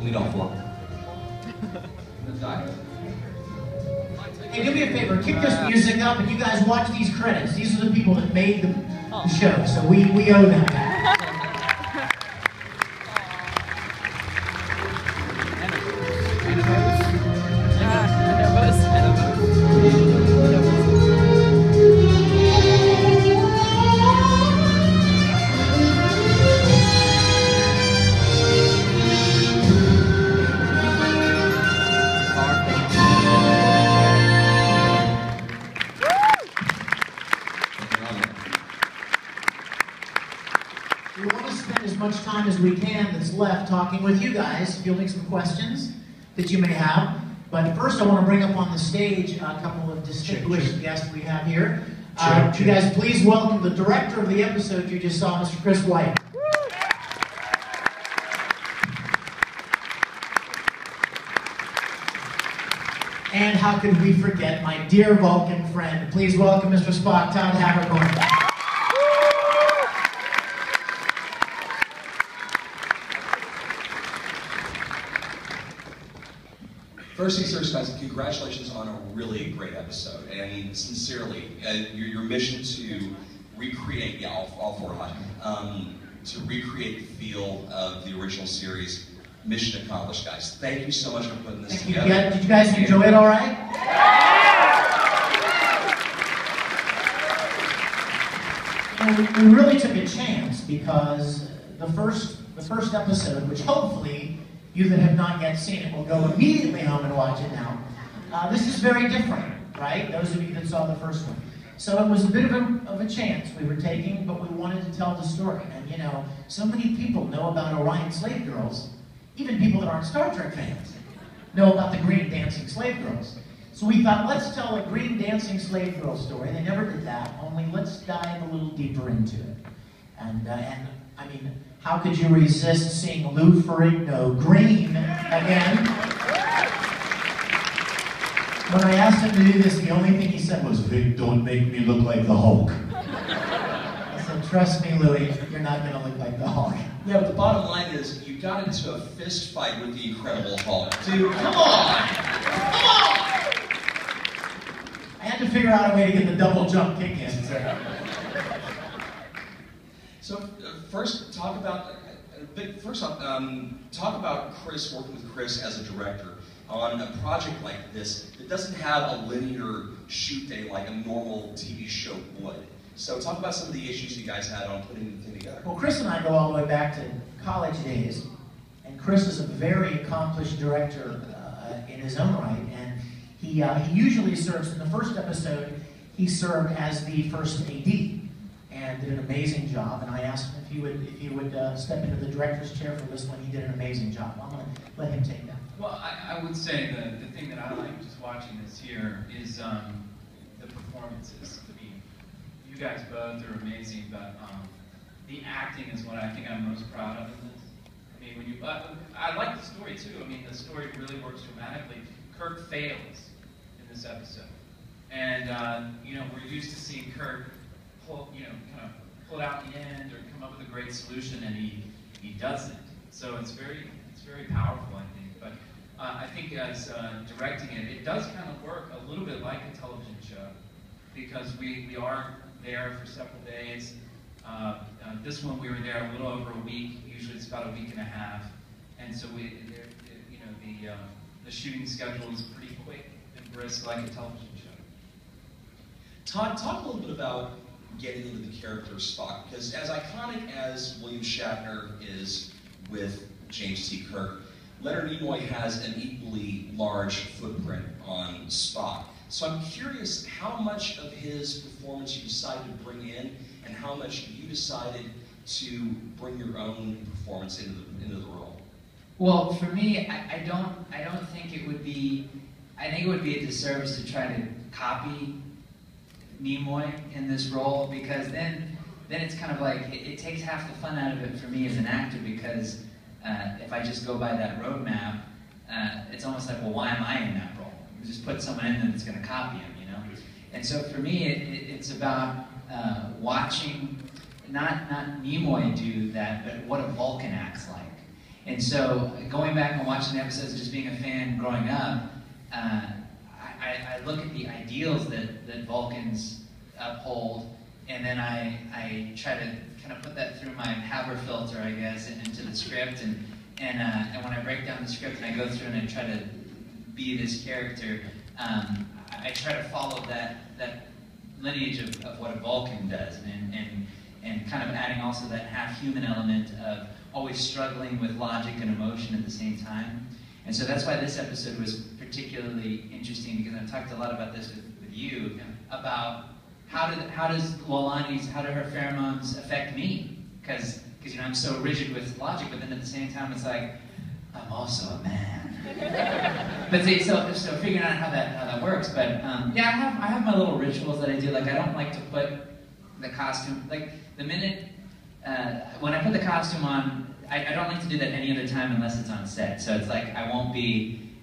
lead off block. Hey, do me a favor, kick this music up and you guys watch these credits. These are the people that made the show, so we owe them that. We want to spend as much time as we can that's left talking with you guys, fielding some questions that you may have. But first I want to bring up on the stage a couple of distinguished guests we have here. You guys please welcome the director of the episode you just saw, Mr. Chris White. And how could we forget my dear Vulcan friend? Please welcome Mr. Spock, Todd Havercorn. First things first, guys, congratulations on a really great episode. And sincerely, your mission to recreate, all four to recreate the feel of the original series, mission accomplished, guys. Thank you so much for putting this together. Did you guys enjoy it all right? We really took a chance because the first episode, which hopefully you that have not yet seen it will go immediately home and watch it now. This is very different, right? Those of you that saw the first one. So it was a bit of a chance we were taking, but we wanted to tell the story. And you know, so many people know about Orion Slave Girls, even people that aren't Star Trek fans know about the Green Dancing Slave Girls. So we thought, let's tell a Green Dancing Slave Girl story. They never did that, only let's dive a little deeper into it. And I mean, how could you resist seeing Lou Ferrigno green again? When I asked him to do this, the only thing he said was, "Vic, don't make me look like the Hulk." I said, trust me, Louie, you're not going to look like the Hulk. Yeah, but the bottom line is, you got into a fist fight with the Incredible Hulk. Dude, come on! Come on! I had to figure out a way to get the double jump kick in. So first, talk about Chris, working with Chris as a director on a project like this that doesn't have a linear shoot day like a normal TV show would. So talk about some of the issues you guys had on putting the thing together. Well, Chris and I go all the way back to college days, and Chris is a very accomplished director in his own right, and he usually serves, in the first episode, he served as the first AD. And did an amazing job. And I asked him if he would step into the director's chair for this one. He did an amazing job. I'm going to let him take that. Well, I would say the thing that I like just watching this here is the performances. I mean, you guys both are amazing, but the acting is what I think I'm most proud of in this. I mean, when you, I like the story too. I mean, the story really works dramatically. Kirk fails in this episode, and you know, we're used to seeing Kirk pull it out in the end or come up with a great solution, and he doesn't. So it's very powerful, I think. But I think as directing it, it does kind of work a little bit like a television show because we are there for several days. This one we were there a little over a week. Usually it's about a week and a half, and so the shooting schedule is pretty quick and brisk like a television show. Todd, talk a little bit about getting into the character of Spock, because as iconic as William Shatner is with James T. Kirk, Leonard Nimoy has an equally large footprint on Spock. So I'm curious how much of his performance you decided to bring in, and how much you decided to bring your own performance into the role. Well, for me, I don't think it would be. I think it would be a disservice to try to copy Nimoy in this role, because then it's kind of like it takes half the fun out of it for me as an actor, because if I just go by that roadmap, it's almost like, well, why am I in that role? Just put someone in that's going to copy him, you know? And so for me, it's about watching not Nimoy do that, but what a Vulcan acts like. And so going back and watching the episodes, just being a fan growing up, I look at the ideals that Vulcans uphold, and then I try to kind of put that through my Haber filter, I guess, into the script. And when I break down the script and I go through and I try to be this character, I try to follow that lineage of what a Vulcan does, and kind of adding also that half-human element of always struggling with logic and emotion at the same time. And so that's why this episode was particularly interesting, because I've talked a lot about this with you, about how do her pheromones affect me? Because you know, I'm so rigid with logic, but then at the same time it's like, I'm also a man. But see, so figuring out how that works. But yeah, I have my little rituals that I do. Like, I don't like to put the costume, like the minute when I put the costume on, I don't like to do that any other time unless it's on set. So it's like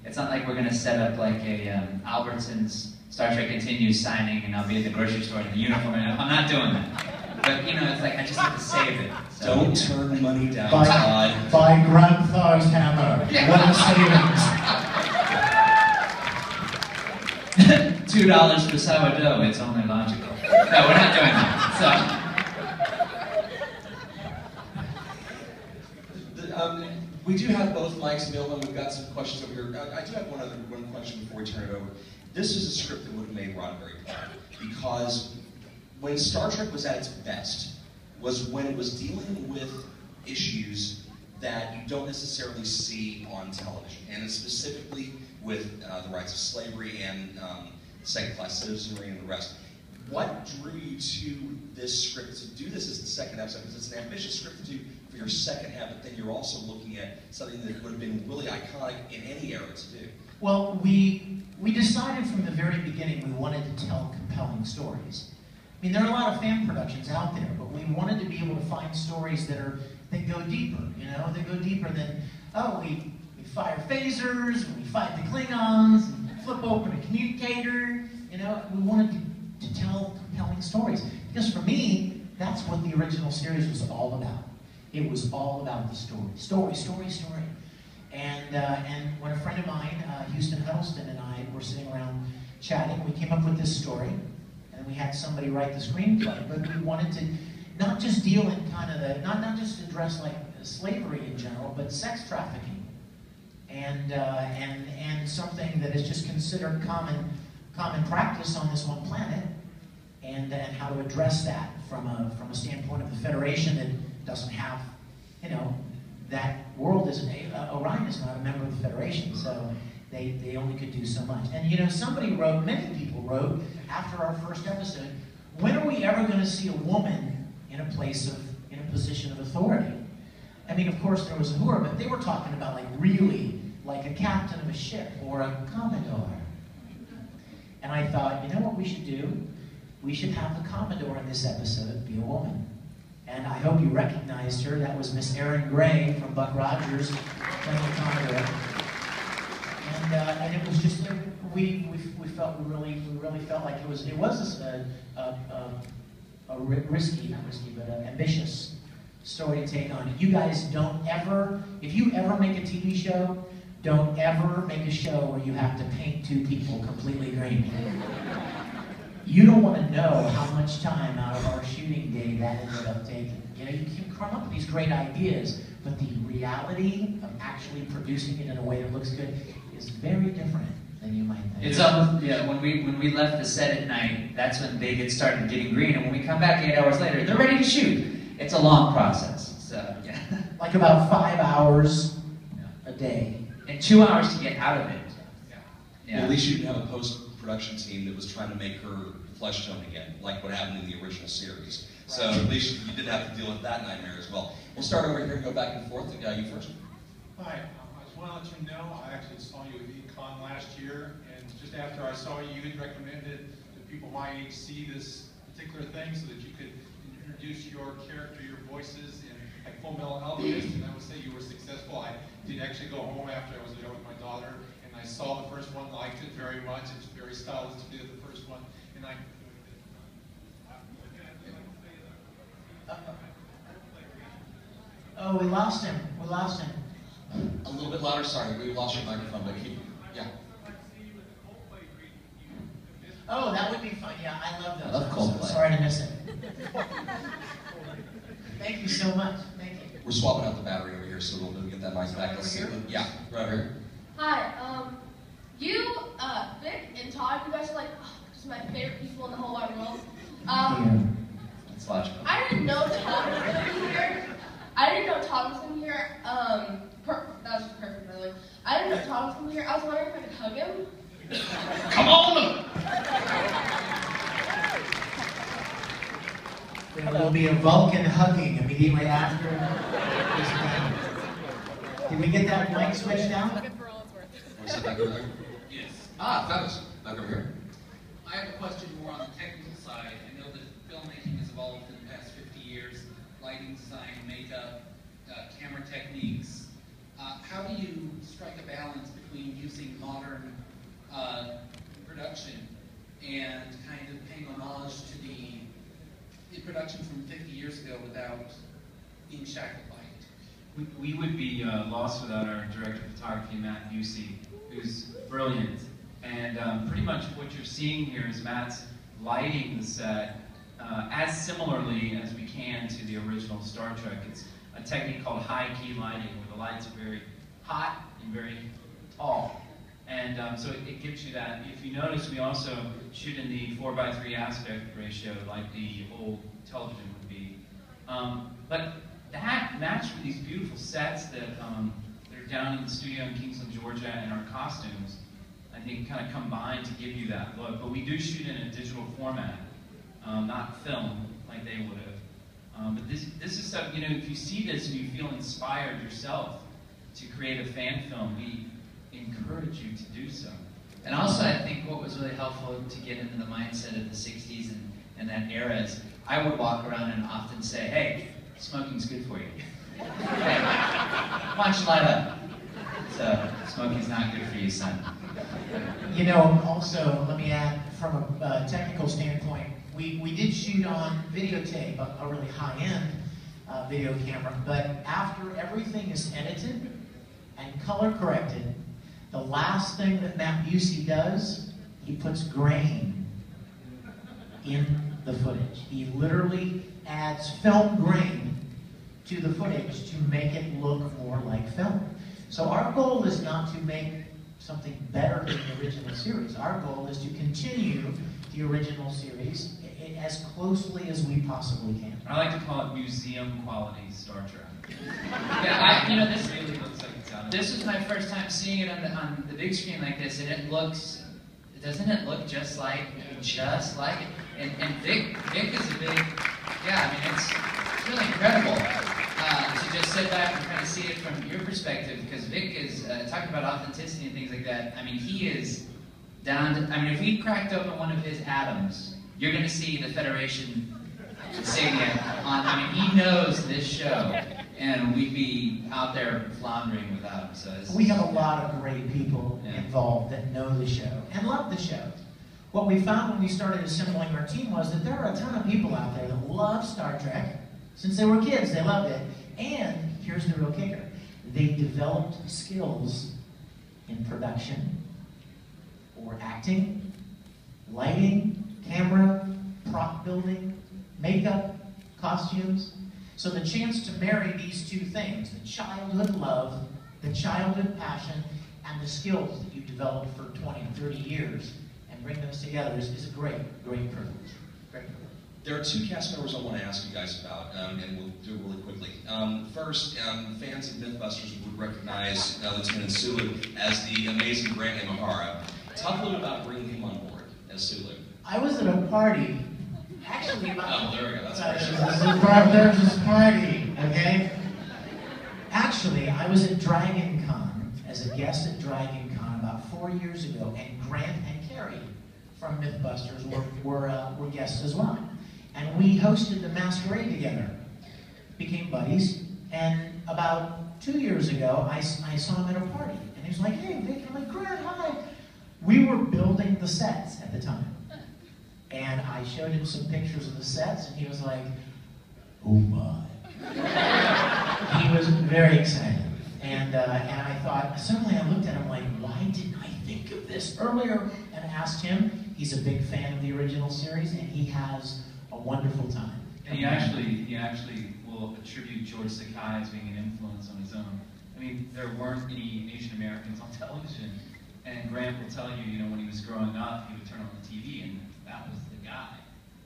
it's not like we're gonna set up like a Albertsons Star Trek Continues signing and I'll be at the grocery store in the uniform. I'm not doing that. But you know, it's like I just have to save it. So, Don't turn money down, Todd. Buy Grandpa's hammer. Yeah. What a savings. $2 for sourdough, it's only logical. No, we're not doing that. We do have both mics available, and we've got some questions over here. I do have one question before we turn it over. This is a script that would have made Roddenberry proud, because when Star Trek was at its best was when it was dealing with issues that you don't necessarily see on television, and specifically with the rights of slavery and second-class citizenry and the rest. What drew you to this script to do this as the second episode? Because it's an ambitious script to do for your second half, but then you're also looking at something that would have been really iconic in any era to do. Well, we decided from the very beginning we wanted to tell compelling stories. I mean, there are a lot of fan productions out there, but we wanted to be able to find stories that go deeper. You know, that go deeper than, oh, we fire phasers, we fight the Klingons, and flip open a communicator. You know, we wanted to tell compelling stories, because for me, that's what the original series was all about. It was all about the story. And when a friend of mine, Houston Huddleston, and I were sitting around chatting, we came up with this story, and we had somebody write the screenplay. But we wanted to not just deal in kind of not just address like slavery in general, but sex trafficking, and something that is just considered common practice on this one planet, and how to address that from a standpoint of the Federation that doesn't have, you know, that world isn't Orion is not a member of the Federation, so they only could do so much. And you know, many people wrote after our first episode, when are we ever going to see a woman in a position of authority? I mean, of course there was Uhura, but they were talking about like really like a captain of a ship or a commodore. And I thought, you know what we should do? We should have the Commodore in this episode be a woman. And I hope you recognized her. That was Miss Erin Gray from Buck Rogers playing the Commodore. And it was just we really felt like it was a risky, not risky, but an ambitious story to take on. You guys don't ever, if you ever make a TV show, don't ever make a show where you have to paint two people completely green. You don't want to know how much time out of our shooting day that ended up taking. You know, you can come up with these great ideas, but the reality of actually producing it in a way that looks good is very different than you might think. It's almost, yeah, when we left the set at night, that's when they started getting green, and when we come back 8 hours later, they're ready to shoot. It's a long process, so yeah. Like about 5 hours a day. And 2 hours to get out of it. Yeah. Well, at least you didn't have a post-production team that was trying to make her flesh tone again, like what happened in the original series. Right. So at least you didn't have to deal with that nightmare as well. We'll start over here and go back and forth. You first. Hi, I just want to let you know, I actually saw you at Econ last year, and just after I saw you, you had recommended that people my age see this particular thing so that you could introduce your character, your voices in like Full Metal Alchemist, and I would say you were successful. I did actually go home after I was there with my daughter, and I saw the first one, liked it very much. It was very stylistically the first one, and I. Oh, we lost him. A little bit louder, sorry, we lost your microphone, but keep, yeah. Oh, that would be fun. Yeah, I love those. I love Coldplay. Sorry to miss it. Thank you so much. Thank you. We're swapping out the battery over here, so we'll get that mic back. Let's see. Yeah, right over here. Hi, Vic and Todd, you guys are like just my favorite people in the whole wide world. That's logical. I didn't know Todd was going to be here. I didn't know Todd was going to be here. That was just perfect, by the way. I didn't know Todd was going to be here. I was wondering if I could hug him. Come on! There will be a Vulcan hugging immediately after this time. Did we get that mic switched down? Want to sit back over there? Yes. Fabulous. Back over here. I have a question more on the technical side. I know that filmmaking has evolved in the past 50 years. Lighting design, makeup, camera techniques. How do you strike a balance between using modern production and kind of paying homage to the production from 50 years ago without being shackled by it? We would be lost without our director of photography, Matt Busey, who's brilliant. And pretty much what you're seeing here is Matt's lighting the set as similarly as we can to the original Star Trek. It's a technique called high key lighting, where the lights are very hot and very tall. And so it gives you that. If you notice, we also shoot in the 4:3 aspect ratio, like the old television would be. But that matched with these beautiful sets that they're down in the studio in Kingsland, Georgia, and our costumes, I think, kind of combine to give you that look. But we do shoot in a digital format, not film like they would have. But this is stuff, you know, if you see this and you feel inspired yourself to create a fan film, we encourage you to do so. And also, I think what was really helpful to get into the mindset of the 60s and that era is I would walk around and often say, hey, smoking's good for you. Hey, why don't you light up? So, smoking's not good for you, son. You know, also, let me add, from a technical standpoint, we did shoot on videotape, a really high-end video camera, but after everything is edited and color corrected, the last thing that Matt Busey does, he puts grain in the footage. He literally adds film grain to the footage to make it look more like film. So our goal is not to make something better than the original series. Our goal is to continue the original series as closely as we possibly can. I like to call it museum quality Star Trek. Yeah, you know, this really looks like it's out of This was my first time seeing it on the big screen like this, and it looks, doesn't it look just like it? And Vic is a big, yeah, I mean, it's really incredible to just sit back and kind of see it from your perspective, because Vic is talking about authenticity and things like that. I mean, he is down to, I mean, if we cracked open one of his atoms, you're going to see the Federation insignia on, I mean, he knows this show. And we'd be out there floundering without him. So we have a lot of great people involved that know the show and love the show. What we found when we started assembling our team was that there are a ton of people out there that love Star Trek. Since they were kids, they loved it. And here's the real kicker. They developed skills in production, or acting, lighting, camera, prop building, makeup, costumes. So the chance to marry these two things, the childhood love, the childhood passion, and the skills that you developed for 20, 30 years, and bring those together is a great, great privilege. Great privilege. There are two cast members I want to ask you guys about, and we'll do it really quickly. First, fans of Mythbusters would recognize Lieutenant Sulu as the amazing Grant Imahara. Talk a little about bringing him on board as Sulu. I was at a party. Actually, oh, there we go. That's there's this party, okay? Actually, I was at Dragon Con as a guest at Dragon Con about 4 years ago, and Grant and Carrie from Mythbusters were guests as well. And we hosted the masquerade together, became buddies, and about 2 years ago, I saw him at a party, and he was like, hey, Vic, I'm like, Grant, hi. We were building the sets at the time. And I showed him some pictures of the sets, and he was like, oh my. He was very excited. And I thought, suddenly I looked at him like, why didn't I think of this earlier? And asked him. He's a big fan of the original series, and he has a wonderful time. And he actually will attribute George Sakai as being an influence on his own. I mean, there weren't any Asian Americans on television, and Grant will tell you, you know, when he was growing up, he would turn on the TV, and that was the guy.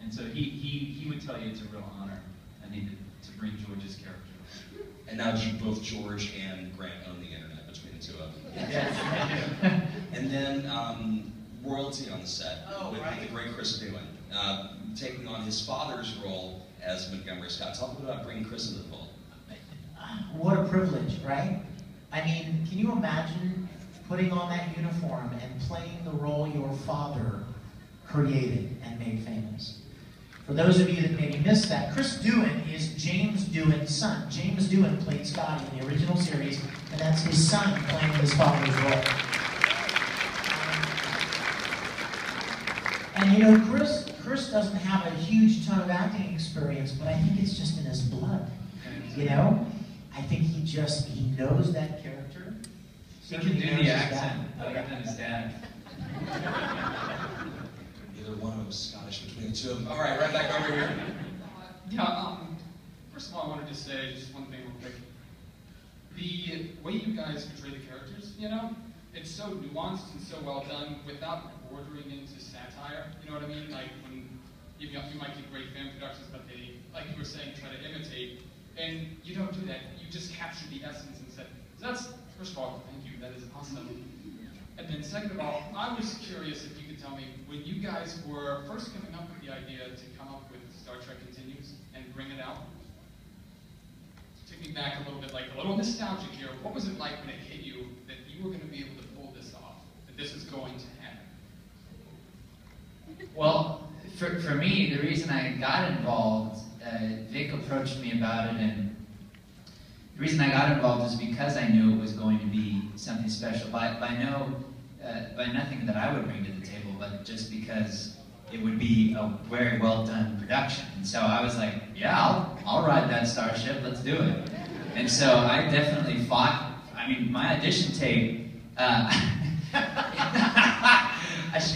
And so he would tell you it's a real honor, I need to bring George's character. And now both George and Grant own the internet between the two of them. Yes. And then royalty on the set with right. the great Chris Doohan, taking on his father's role as Montgomery Scott. Talk a bit about bringing Chris into the fold. What a privilege, right? I mean, can you imagine putting on that uniform and playing the role your father created and made famous? For those of you that maybe missed that, Chris Doohan is James Doohan's son. James Doohan played Scotty in the original series, and that's his son playing his father's role. And you know, Chris doesn't have a huge ton of acting experience, but I think it's just in his blood. You know? I think he knows that character. He can do the accent better than his dad. Neither one of them is Scottish between the two of them. All right, right back over here. Yeah, first of all, I wanted to say just one thing real quick. The way you guys portray the characters, you know, it's so nuanced and so well done without bordering into satire. You know what I mean? Like, when you might get great fan productions, but they, like you were saying, try to imitate. And you don't do that. You just capture the essence and said, so that's, first of all, thank you, that is awesome. And then second of all, I was curious if you could tell me, when you guys were first coming up with the idea to come up with Star Trek Continues and bring it out, took me back a little bit, like a little nostalgic here. What was it like when it hit you that you were going to be able to pull this off, that this is going to happen? Well, for me, the reason I got involved, Vic approached me about it, and the reason I got involved is because I knew it was going to be something special. By nothing that I would bring to the table, but just because it would be a very well done production. And so I was like, yeah, I'll ride that starship. Let's do it. And so I definitely fought. I mean, my audition tape.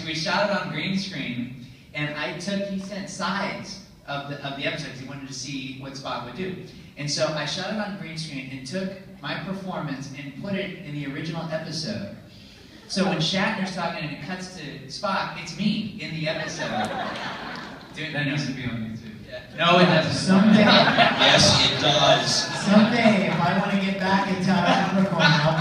We shot it on green screen, and he sent sides of the episode because he wanted to see what Spock would do. And so I shot it on green screen and took my performance and put it in the original episode. So when Shatner's talking and it cuts to Spock, it's me in the episode. That needs to be on YouTube. No, it doesn't. Someday. Yes, it does. Someday, if I want to get back into Capricorn, I'll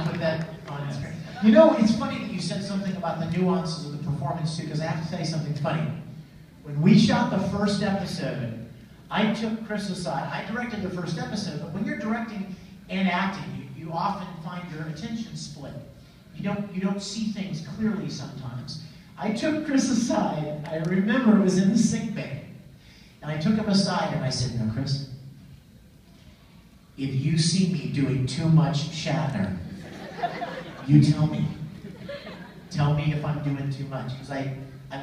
put that on screen. You know, it's funny that you said something about the nuances of the performance too, because I have to tell you something funny. When we shot the first episode, I took Chris aside. I directed the first episode, but when you're directing and acting, you often find your attention split. You don't see things clearly sometimes. I took Chris aside. I remember it was in the sick bay. And I took him aside and I said, "No, Chris, if you see me doing too much Shatner, you tell me. Tell me if I'm doing too much." Because I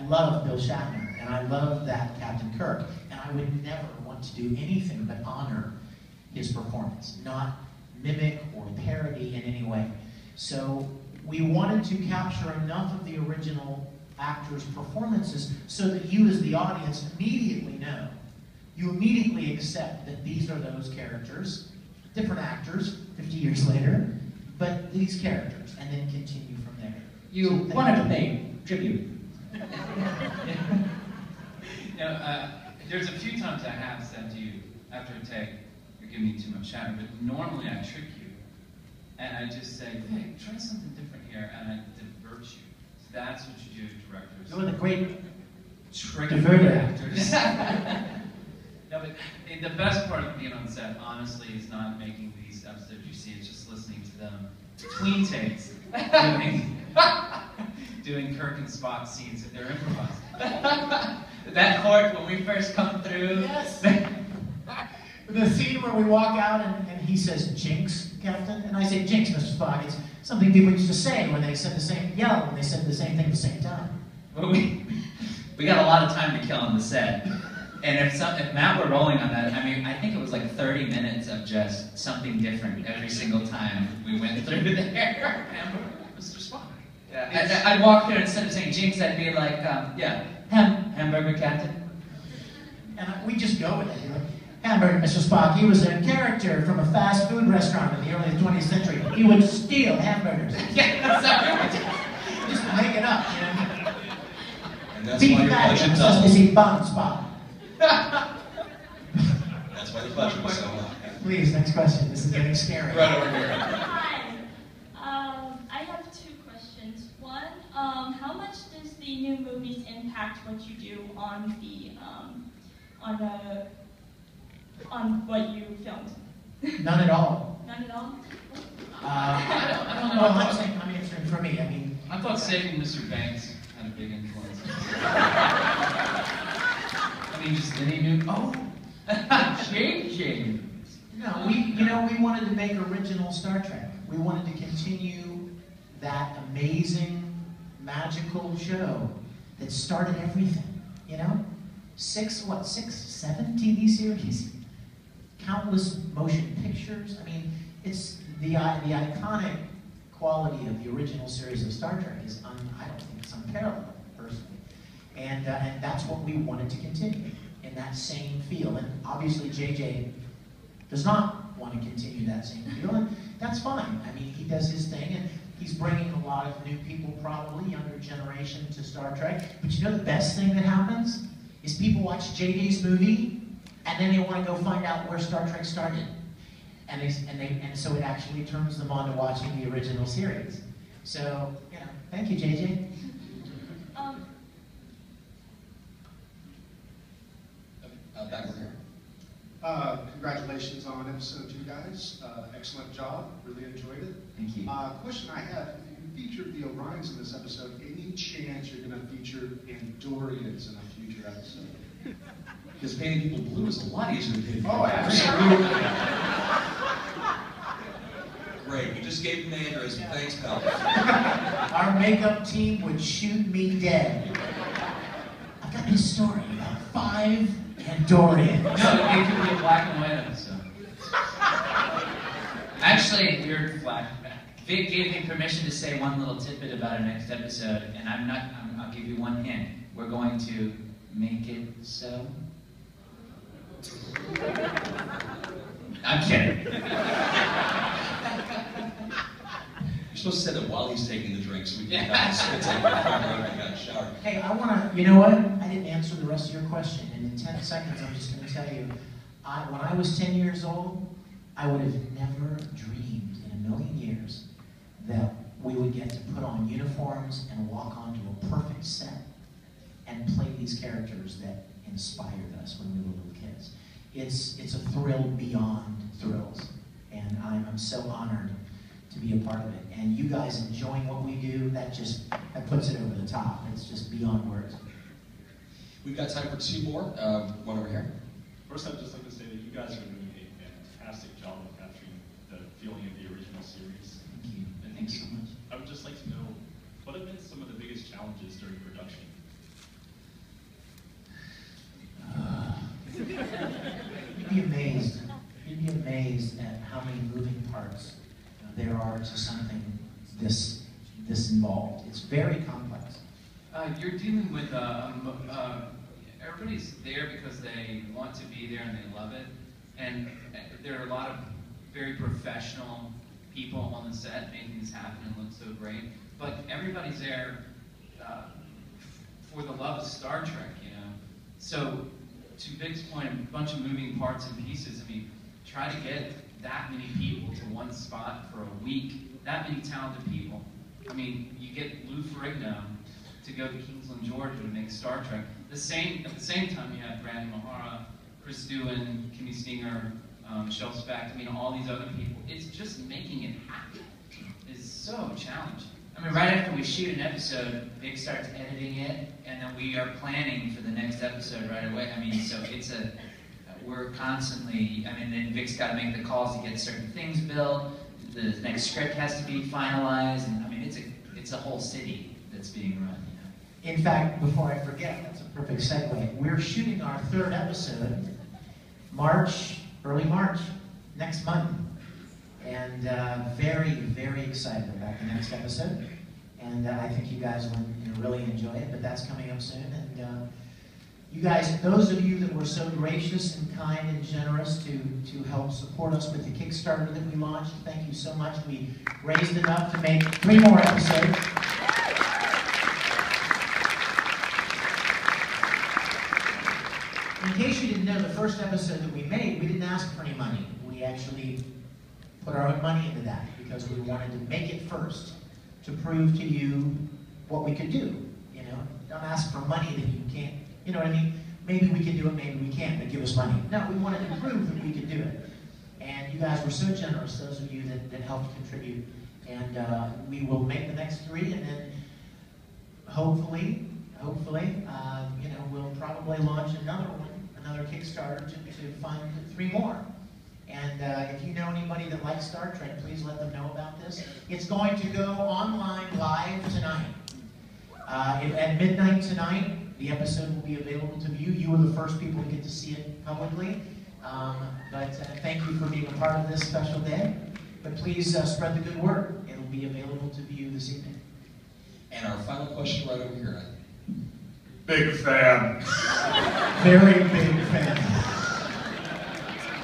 love Bill Shatner, and I love that Captain Kirk, and I would never want to do anything but honor his performance, not mimic or parody in any way. So we wanted to capture enough of the original actors' performances so that you as the audience immediately know. You immediately accept that these are those characters, different actors 50 years later, but these characters, and then continue from there. You wanted to pay tribute. There's a few times I have said to you, after a take, you're giving me too much Shatner, but normally I trick you. And I just say, hey, try something different here, and I divert you. So that's what you do, directors. You're the great Trick diverter. actors. No, but the best part of being on set, honestly, is not making these episodes you see, it's just listening to them between takes, doing Kirk and Spock scenes that they're improvising. That court, when we first come through. Yes. The scene where we walk out and he says, "Jinx, Captain," and I say, "Jinx, Mr. Spock." It's something people used to say when they said when they said the same thing at the same time. But we got a lot of time to kill on the set. And if Matt were rolling on that, I mean, I think it was like 30 minutes of just something different every single time we went through there. Mr. Spock. Yeah, I'd walk there, instead of saying Jinx, I'd be like, yeah, hamburger captain. And we just go with it. You're like, hamburger, Mr. Spock. He was a character from a fast food restaurant in the early 20th century. He would steal hamburgers. Yeah, that's Just make it up, you know? And that's Beef why your patty, budget just to doubled. see bun spot. That's why the budget was so high. Please, next question. This is getting scary. Right over here. Hi. I have two questions. One, how much does the new movies impact what you do on what you filmed? None at all. None at all? I don't know. Well, I'm answering for me. I mean, I thought saving Mr. Banks had a big influence. I mean, just any new. Oh, changing. no, we wanted to make original Star Trek. We wanted to continue that amazing, magical show that started everything. You know, 7 TV series, countless motion pictures. I mean, it's the iconic quality of the original series of Star Trek is I don't think it's unparalleled, personally. And that's what we wanted to continue in that same feel. And obviously JJ does not want to continue that same feel, and that's fine. I mean, he does his thing, and he's bringing a lot of new people, probably younger generation, to Star Trek. But you know the best thing that happens is people watch JJ's movie, and then they want to go find out where Star Trek started. And so it actually turns them on to watching the original series. So, thank you, JJ. Back over here. Congratulations on episode 2, guys. Excellent job. Really enjoyed it. Thank you. Question I have, if you featured the Orions in this episode, any chance you're going to feature Andorians in a future episode? Because painting people blue is a lot easier than painting people Oh, green. absolutely. Great, we just gave him the aneurysm. Thanks, pal. Our makeup team would shoot me dead. I've got this story about 5 Andorians. No, it could be a black and white episode. Actually, you're flat. Vic gave me permission to say one little tidbit about our next episode, and I'll give you one hint. We're going to make it so. I'm kidding. You're supposed to say that while he's taking the drink, so we can have this take a shower. Hey, I want to, you know what? I didn't answer the rest of your question, and in 10 seconds, I'm just going to tell you, when I was 10 years old, I would have never dreamed in a million years that we would get to put on uniforms and walk onto a perfect set and play these characters that inspired us when we were little kids. It's a thrill beyond thrills, and I'm so honored to be a part of it. And you guys enjoying what we do, that puts it over the top. It's just beyond words. We've got time for 2 more. One over here. First, I'd just like to say that you guys are doing a fantastic job of capturing the feeling of the original series. Thank you. And Thanks so much. I would just like to know, what have been some of the biggest challenges during production? You'd be amazed at how many moving parts there are to something this involved. It's very complex. You're dealing with everybody's there because they want to be there and they love it, and there are a lot of very professional people on the set making this happen and look so great. But everybody's there for the love of Star Trek, you know. So to Vic's point, a bunch of moving parts and pieces. I mean, try to get that many people to one spot for a week. That many talented people. I mean, you get Lou Ferrigno to go to Kingsland, Georgia to make Star Trek. At the same time, you have Brandon Mahara, Chris Doohan, Kimmy Stinger, Michelle Spack. I mean, all these other people. It's just making it happen is so challenging. I mean, right after we shoot an episode, Vic starts editing it, and then we are planning for the next episode right away. I mean, so we're constantly, I mean, then Vic's got to make the calls to get certain things built. The next script has to be finalized, and I mean, it's a whole city that's being run. You know? In fact, before I forget, that's a perfect segue. We're shooting our 3rd episode, early March, next month. And very, very excited about the next episode. And I think you guys will really enjoy it, but that's coming up soon. And you guys, those of you that were so gracious and kind and generous to help support us with the Kickstarter that we launched, thank you so much. We raised enough to make 3 more episodes. In case you didn't know, the first episode that we made, we didn't ask for any money. We actually put our own money into that because we wanted to make it first to prove to you what we could do. You know, don't ask for money that you can't. You know what I mean? Maybe we can do it, maybe we can't, but give us money. No, we wanted to prove that we could do it. And you guys were so generous, those of you that helped contribute. And we will make the next 3, and then hopefully, we'll probably launch another Kickstarter to fund 3 more. And if you know anybody that likes Star Trek, please let them know about this. It's going to go online live tonight. At midnight tonight, the episode will be available to view. You are the first people to get to see it publicly. But thank you for being a part of this special day. But please spread the good word. It'll be available to view this evening. And our final question right over here. Big fan. Very big fan.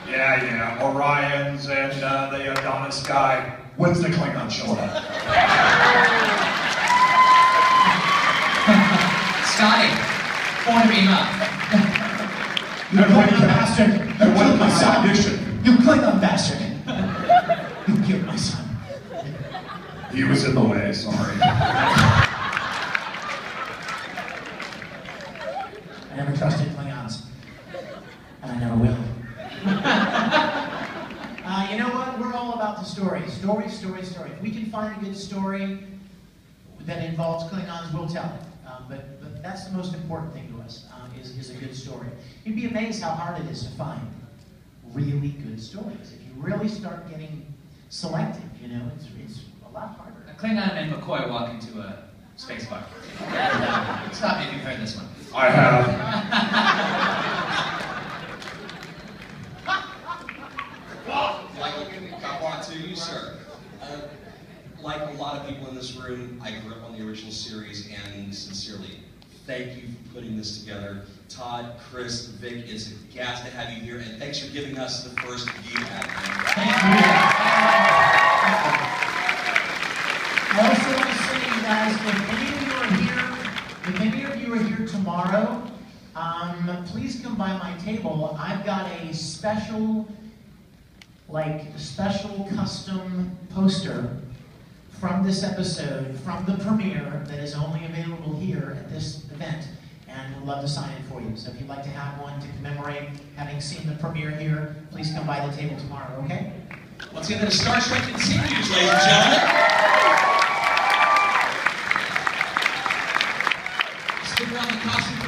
Yeah. Orions and the Adonis guy. When's the Klingon showing up? Scotty, phone him up. You Klingon bastard! You killed my son! You Klingon bastard! You killed my son. He was in the way, sorry. I never trusted Klingons. And I never will. You know what? We're all about the story. Story. If we can find a good story that involves Klingons, we'll tell it. But that's the most important thing to us, is a good story. You'd be amazed how hard it is to find really good stories. If you really start getting selective, it's a lot harder. A Klingon and McCoy walk into a space bar. Stop me if you've heard this one. I have. To you, sir. Like a lot of people in this room, I grew up on the original series, and sincerely, thank you for putting this together. Todd, Chris, Vic, it's a gas to have you here, and thanks for giving us the first view at it. Thank you. I also want to say, you guys, if any of you are here tomorrow, please come by my table. I've got a special custom poster from this episode, from the premiere, that is only available here at this event, and we'd love to sign it for you. So if you'd like to have one to commemorate having seen the premiere here, please come by the table tomorrow, okay? Once again, the Star Trek continues, ladies and gentlemen. Stick around the costume